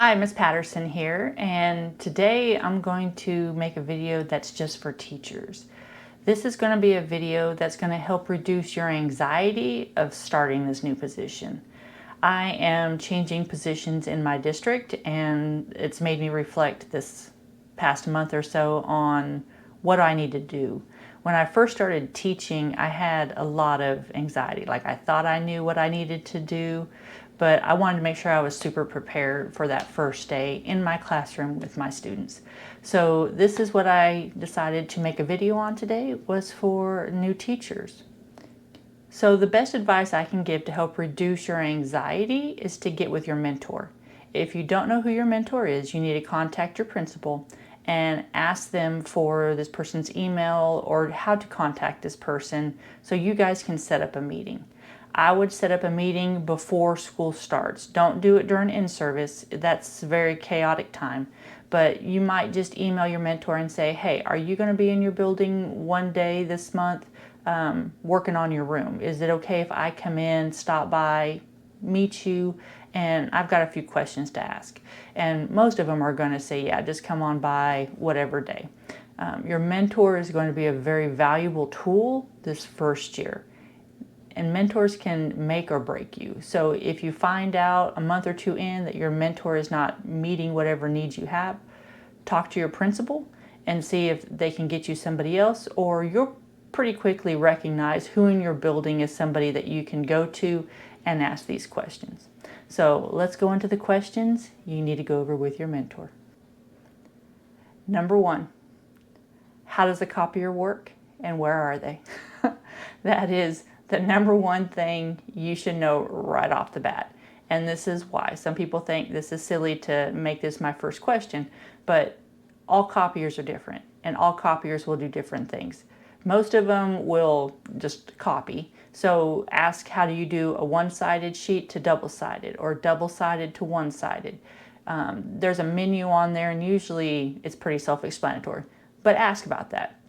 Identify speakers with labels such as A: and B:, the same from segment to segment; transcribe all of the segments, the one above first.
A: Hi, Miss Patterson here, and today I'm going to make a video that's just for teachers. This is going to be a video that's going to help reduce your anxiety of starting this new position. I am changing positions in my district, and it's made me reflect this past month or so on what I need to do. When I first started teaching, I had a lot of anxiety. Like, I thought I knew what I needed to do, but I wanted to make sure I was super prepared for that first day in my classroom with my students. So this is what I decided to make a video on today, was for new teachers. So the best advice I can give to help reduce your anxiety is to get with your mentor. If you don't know who your mentor is, you need to contact your principal and ask them for this person's email or how to contact this person so you guys can set up a meeting. I would set up a meeting before school starts. Don't do it during in-service. That's a very chaotic time. But you might just email your mentor and say, hey, are you going to be in your building one day this month working on your room? Is it okay if I come in, stop by, meet you, and I've got a few questions to ask? And most of them are going to say, yeah, just come on by whatever day. Your mentor is going to be a very valuable tool this first year. And mentors can make or break you. So if you find out a month or two in that your mentor is not meeting whatever needs you have, talk to your principal and see if they can get you somebody else, or you'll pretty quickly recognize who in your building is somebody that you can go to and ask these questions. So let's go into the questions you need to go over with your mentor. Number one, how does a copier work and where are they? That is the number one thing you should know right off the bat. And this is why. Some people think this is silly to make this my first question, but all copiers are different and all copiers will do different things. Most of them will just copy. So ask, how do you do a one-sided sheet to double-sided or double-sided to one-sided? There's a menu on there and usually it's pretty self-explanatory, but ask about that.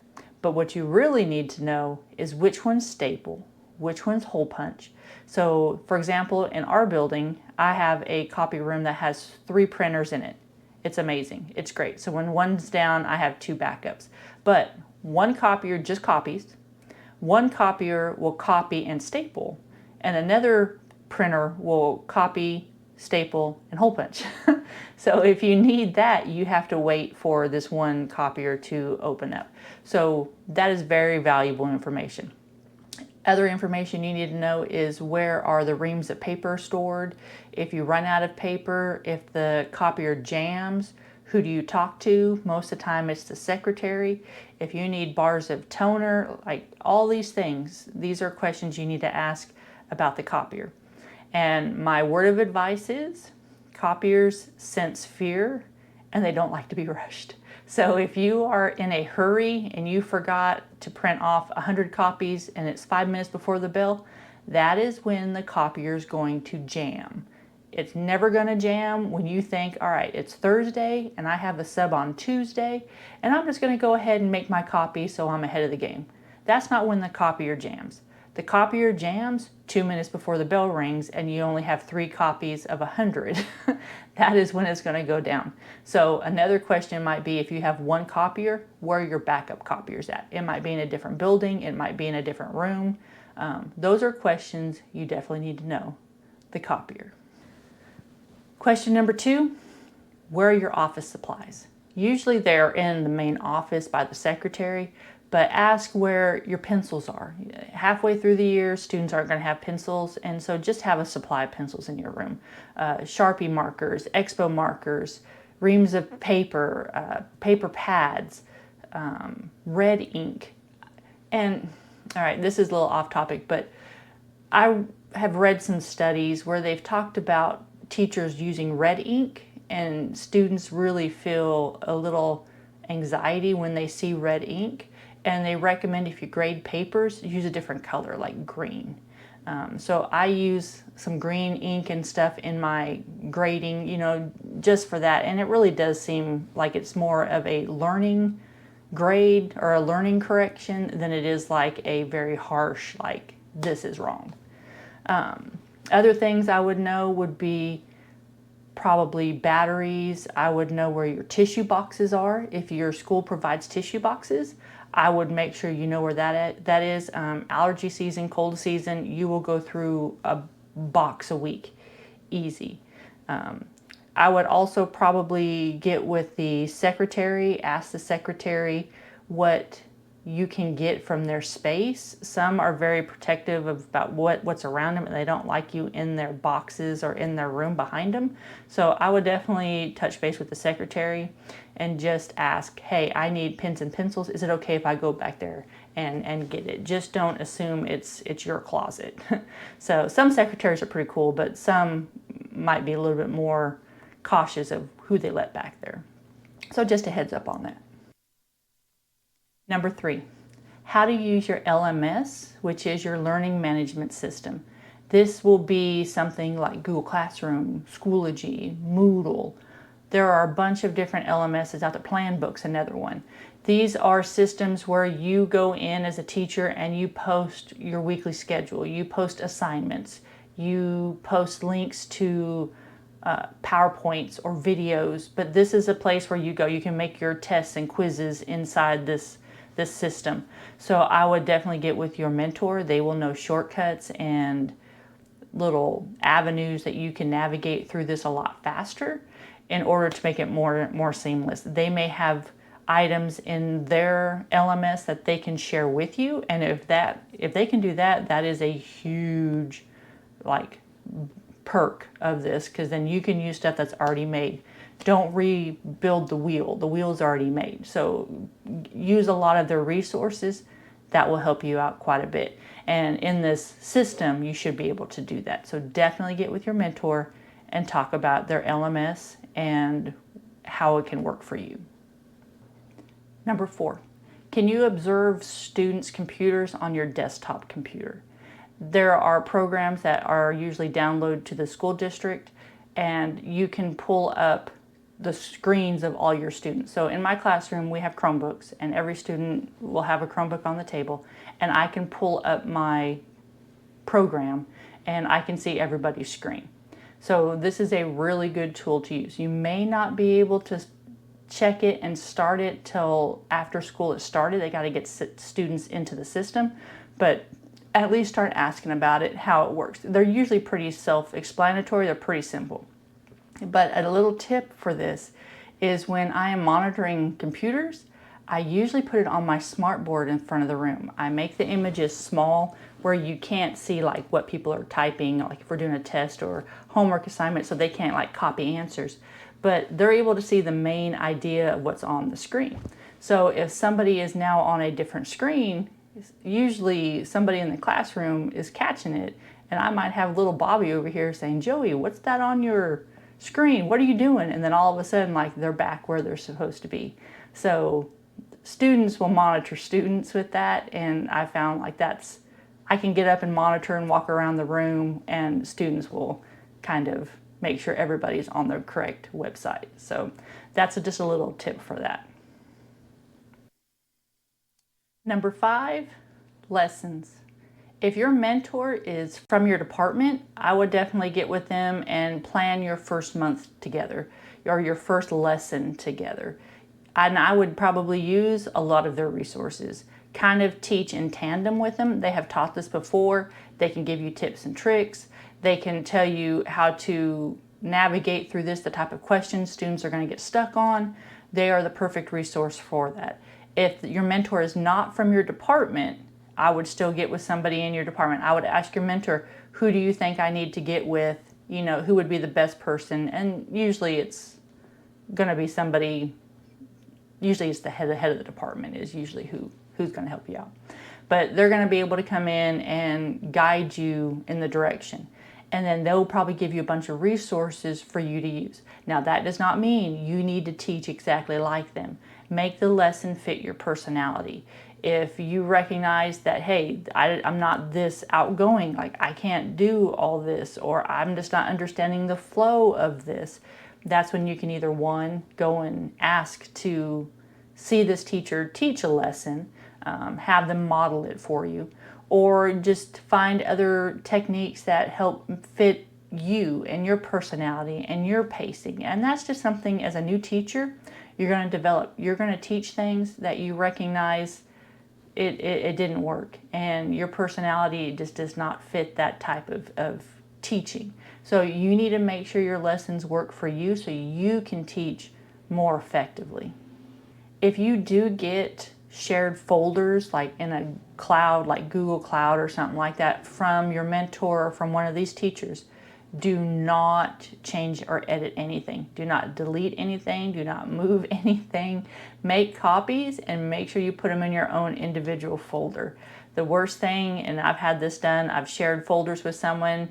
A: But what you really need to know is which one's staple, which one's hole punch. So for example, in our building, I have a copy room that has 3 printers in it. It's amazing. It's great. So when one's down, I have 2 backups. But one copier just copies, one copier will copy and staple, and another printer will copy, staple, and hole punch. So if you need that, you have to wait for this one copier to open up. So that is very valuable information. Other information you need to know is where are the reams of paper stored. If you run out of paper, if the copier jams, who do you talk to? Most of the time it's the secretary. If you need bars of toner, like all these things, these are questions you need to ask about the copier. And my word of advice is copiers sense fear and they don't like to be rushed. So if you are in a hurry and you forgot to print off 100 copies and it's 5 minutes before the bell, that is when the copier is going to jam. It's never going to jam when you think, all right, it's Thursday and I have a sub on Tuesday and I'm just going to go ahead and make my copy so I'm ahead of the game. That's not when the copier jams. The copier jams 2 minutes before the bell rings and you only have 3 copies of 100. That is when it's going to go down. So another question might be, if you have one copier, where are your backup copiers at? It might be in a different building, it might be in a different room. Those are questions you definitely need to know. The copier. Question number 2, where are your office supplies? Usually they're in the main office by the secretary, but ask where your pencils are. Halfway through the year, students aren't going to have pencils, and so just have a supply of pencils in your room. Sharpie markers, Expo markers, reams of paper, paper pads, red ink. And, all right, this is a little off topic, but I have read some studies where they've talked about teachers using red ink, and students really feel a little anxiety when they see red ink. And they recommend, if you grade papers, use a different color, like green. So I use some green ink and stuff in my grading, just for that. And it really does seem like it's more of a learning grade or a learning correction than it is like a very harsh, like, this is wrong. Other things I would know would be probably batteries. I would know where your tissue boxes are. If your school provides tissue boxes, I would make sure you know where that is. Allergy season, cold season, you will go through a box a week, easy. I would also probably get with the secretary, ask the secretary what you can get from their space. Some are very protective about what's around them, and they don't like you in their boxes or in their room behind them. So I would definitely touch base with the secretary and just ask, hey, I need pens and pencils. Is it okay if I go back there and get it? Just don't assume it's your closet. So some secretaries are pretty cool, but some might be a little bit more cautious of who they let back there. So just a heads up on that. Number 3, how to use your LMS, which is your learning management system. This will be something like Google Classroom, Schoology, Moodle. There are a bunch of different LMSs out there. Planbook's another one. These are systems where you go in as a teacher and you post your weekly schedule, you post assignments, you post links to PowerPoints or videos, but this is a place where you go. You can make your tests and quizzes inside this system. So I would definitely get with your mentor. They will know shortcuts and little avenues that you can navigate through this a lot faster in order to make it more seamless. They may have items in their LMS that they can share with you, and if they can do that, that is a huge perk of this, because then you can use stuff that's already made. Don't rebuild the wheel. The wheel's already made. So use a lot of their resources. That will help you out quite a bit. And in this system, you should be able to do that. So definitely get with your mentor and talk about their LMS and how it can work for you. Number 4, can you observe students' computers on your desktop computer? There are programs that are usually downloaded to the school district, and you can pull up the screens of all your students. So in my classroom, we have Chromebooks, and every student will have a Chromebook on the table, and I can pull up my program and I can see everybody's screen. So this is a really good tool to use. You may not be able to check it and start it till after school is started. They got to get students into the system, but at least start asking about it, how it works. They're usually pretty self-explanatory. They're pretty simple. But a little tip for this is when I am monitoring computers, I usually put it on my smart board in front of the room. I make the images small where you can't see like what people are typing, like if we're doing a test or homework assignment, so they can't like copy answers. But they're able to see the main idea of what's on the screen. So if somebody is now on a different screen, usually somebody in the classroom is catching it, and I might have little Bobby over here saying, Joey, what's that on your screen? What are you doing? And then all of a sudden, like, they're back where they're supposed to be. So students will monitor students with that, and I found like I can get up and monitor and walk around the room, and students will kind of make sure everybody's on the correct website. So that's just a little tip for that. Number 5, lessons. If your mentor is from your department, I would definitely get with them and plan your first month together or your first lesson together. And I would probably use a lot of their resources, kind of teach in tandem with them. They have taught this before. They can give you tips and tricks. They can tell you how to navigate through this, the type of questions students are going to get stuck on. They are the perfect resource for that. If your mentor is not from your department, I would still get with somebody in your department. I would ask your mentor, who do you think I need to get with? You know, who would be the best person? And usually it's going to be somebody, usually it's the head of the department is usually who's going to help you out. But they're going to be able to come in and guide you in the direction. And then they'll probably give you a bunch of resources for you to use. Now that does not mean you need to teach exactly like them. Make the lesson fit your personality. If you recognize that, hey, I'm not this outgoing, like I can't do all this, or I'm just not understanding the flow of this, that's when you can either one, go and ask to see this teacher teach a lesson, have them model it for you, or just find other techniques that help fit you and your personality and your pacing. And that's just something as a new teacher you're going to develop. You're going to teach things that you recognize it didn't work, and your personality just does not fit that type of teaching. So you need to make sure your lessons work for you so you can teach more effectively. If you do get shared folders like in a cloud, like Google Cloud or something like that, from your mentor or from one of these teachers, do not change or edit anything. Do not delete anything. Do not move anything. Make copies and make sure you put them in your own individual folder. The worst thing, and I've had this done, I've shared folders with someone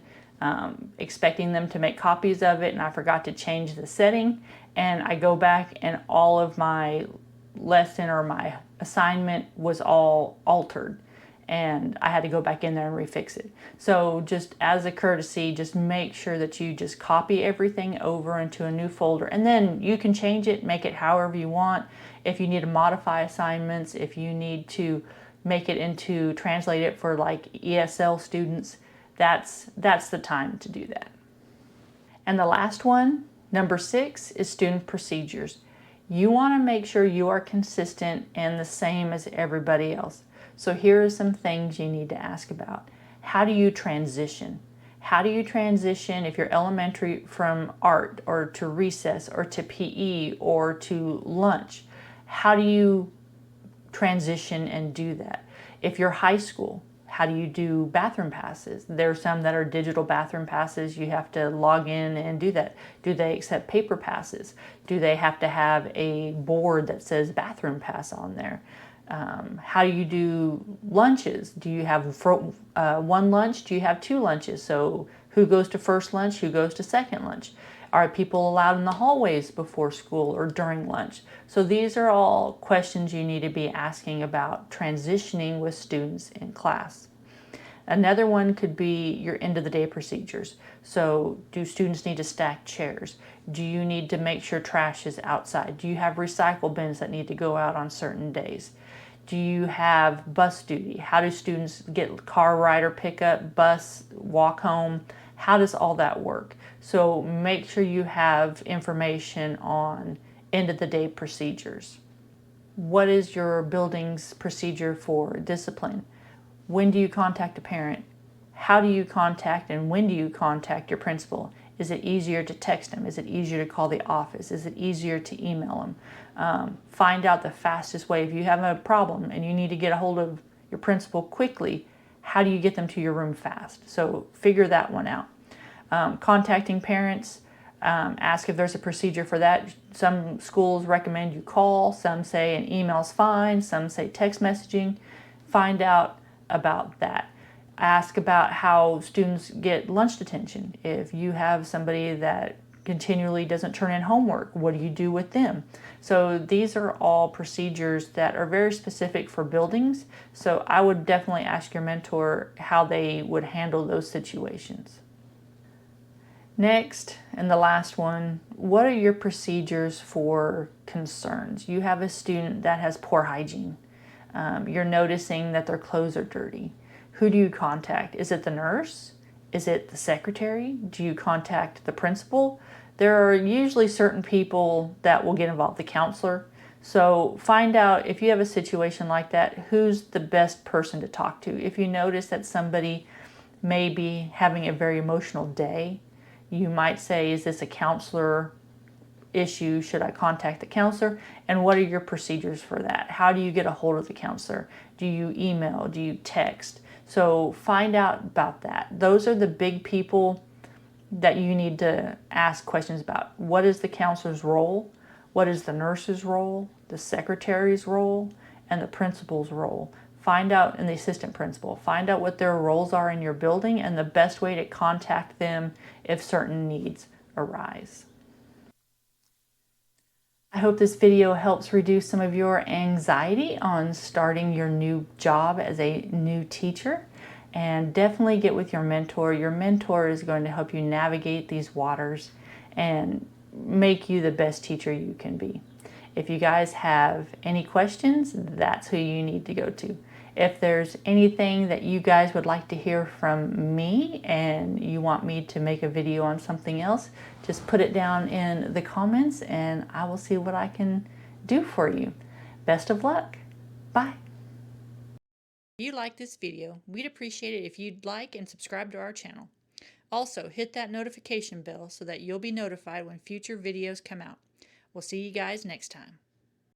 A: expecting them to make copies of it, and I forgot to change the setting, and I go back and all of my lesson or my assignment was all altered, and I had to go back in there and refix it. So just as a courtesy, just make sure that you just copy everything over into a new folder, and then you can change it, make it however you want. If you need to modify assignments, if you need to make it into, translate it for like ESL students, that's the time to do that. And the last one, number 6, is student procedures. You want to make sure you are consistent and the same as everybody else. So here are some things you need to ask about. How do you transition? How do you transition if you're elementary from art or to recess or to PE or to lunch? How do you transition and do that? If you're high school, how do you do bathroom passes? There are some that are digital bathroom passes. You have to log in and do that. Do they accept paper passes? Do they have to have a board that says bathroom pass on there? How do you do lunches? Do you have one lunch? Do you have 2 lunches? So who goes to first lunch? Who goes to second lunch? Are people allowed in the hallways before school or during lunch? So these are all questions you need to be asking about transitioning with students in class. Another one could be your end of the day procedures. So do students need to stack chairs? Do you need to make sure trash is outside? Do you have recycle bins that need to go out on certain days? Do you have bus duty? How do students get car ride or pickup, bus, walk home? How does all that work? So make sure you have information on end of the day procedures. What is your building's procedure for discipline? When do you contact a parent? How do you contact and when do you contact your principal? Is it easier to text them? Is it easier to call the office? Is it easier to email them? Find out the fastest way. If you have a problem and you need to get a hold of your principal quickly, how do you get them to your room fast? So figure that one out. Contacting parents, ask if there's a procedure for that. Some schools recommend you call, some say an email's fine, some say text messaging. Find out about that. Ask about how students get lunch detention. If you have somebody that continually doesn't turn in homework, what do you do with them? So these are all procedures that are very specific for buildings. So I would definitely ask your mentor how they would handle those situations. Next, and the last one, what are your procedures for concerns? You have a student that has poor hygiene. You're noticing that their clothes are dirty. Who do you contact? Is it the nurse? Is it the secretary? Do you contact the principal? There are usually certain people that will get involved, the counselor. So find out if you have a situation like that, who's the best person to talk to. If you notice that somebody may be having a very emotional day, you might say, is this a counselor issue? Should I contact the counselor? And what are your procedures for that? How do you get a hold of the counselor? Do you email? Do you text? So find out about that. Those are the big people that you need to ask questions about. What is the counselor's role? What is the nurse's role? The secretary's role? And the principal's role? Find out, and the assistant principal, find out what their roles are in your building and the best way to contact them if certain needs arise. I hope this video helps reduce some of your anxiety on starting your new job as a new teacher. And definitely get with your mentor. Your mentor is going to help you navigate these waters and make you the best teacher you can be. If you guys have any questions, that's who you need to go to. If there's anything that you guys would like to hear from me and you want me to make a video on something else, just put it down in the comments and I will see what I can do for you. Best of luck. Bye. If you like this video, we'd appreciate it if you'd like and subscribe to our channel. Also, hit that notification bell so that you'll be notified when future videos come out. We'll see you guys next time.